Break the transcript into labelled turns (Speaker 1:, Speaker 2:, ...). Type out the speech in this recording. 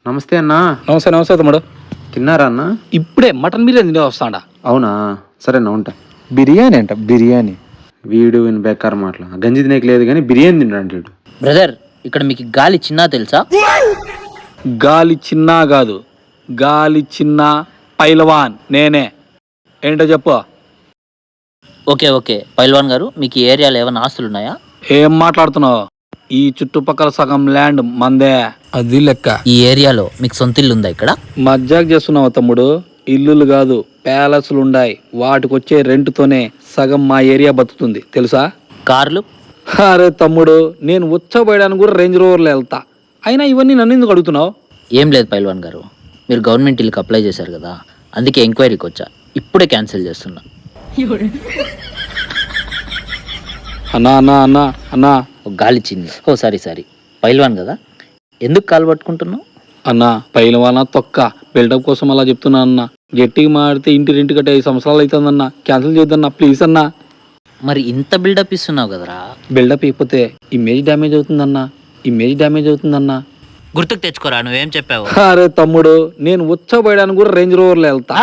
Speaker 1: నమస్తే అన్నా.
Speaker 2: నమస్తే నమస్తే తమ్ముడు.
Speaker 1: తిన్నారా అన్న?
Speaker 2: ఇప్పుడే మటన్ బిర్యానీ తినే వస్తాడా.
Speaker 1: అవునా, సరే అన్న ఉంటా.
Speaker 2: బిర్యానీ అంట బిర్యానీ.
Speaker 1: వీడు విని బేకారు మాటలు. గంజి తినేకి లేదు కానీ బిర్యానీ తింటాడు.
Speaker 3: బ్రదర్, ఇక్కడ మీకు గాలి చిన్న తెలుసా?
Speaker 2: గాలి చిన్నా కాదు, గాలి చిన్న పైలవాన్ నేనే. ఏంటో చెప్పు.
Speaker 3: ఓకే ఓకే పైల్వాన్ గారు, మీకు ఈ ఏరియాలో ఏమైనా ఆస్తులు ఉన్నాయా?
Speaker 2: ఏం మాట్లాడుతున్నావు? ఈ చుట్టుపక్కల సగం ల్యాండ్ మందే. అది లెక్క.
Speaker 3: ఈ ఏరియాలో మీకు సొంత ఇల్లు ఉందా ఇక్కడ?
Speaker 2: మజ్జాక్ చేస్తున్నావు తమ్ముడు. ఇల్లులు కాదు, ప్యాలెస్లు ఉన్నాయి. వాటికి వచ్చే రెంట్తోనే సగం మా ఏరియా బతుకుతుంది తెలుసా?
Speaker 3: కార్లు?
Speaker 2: అరే తమ్ముడు, నేను ఉచ్చబోయడానికి కూడా రేంజ్ రోవర్లో వెళ్తా. అయినా ఇవన్నీ నన్ను ఎందుకు అడుగుతున్నావు?
Speaker 3: ఏం లేదు పైల్వాన్ గారు, మీరు గవర్నమెంట్ ఇల్లుకి అప్లై చేశారు కదా, అందుకే ఎంక్వైరీకి వచ్చా. ఇప్పుడే క్యాన్సిల్ చేస్తున్నా.
Speaker 2: అన్నా అన్నా అన్నా అన్నా
Speaker 3: ఒక గాలి చిన్ని. సారీ పైల్వాన్ కదా, ఎందుకు కాలు పట్టుకుంటున్నావు?
Speaker 2: అన్నా పైలవాన తొక్క బిల్డప్ కోసం అలా చెప్తున్నా అన్న. గట్టిగా మాడితే ఇంటి రెంట్ కట్టే 5 సంవత్సరాలు అవుతుందన్నా. క్యాన్సిల్ చేద్దన్నా ప్లీజ్ అన్నా.
Speaker 3: మరి ఇంత బిల్డప్ ఇస్తున్నావు కదరా.
Speaker 2: బిల్డప్ అయిపోతే ఇమేజ్ డ్యామేజ్ అవుతుందన్నా.
Speaker 3: గుర్తుకు తెచ్చుకోరా, నువ్వేం చెప్పావు?
Speaker 2: అరే తమ్ముడు, నేను ఉచ్చబోయడానికి కూడా రేంజ్ రోవర్లో వెళ్తా.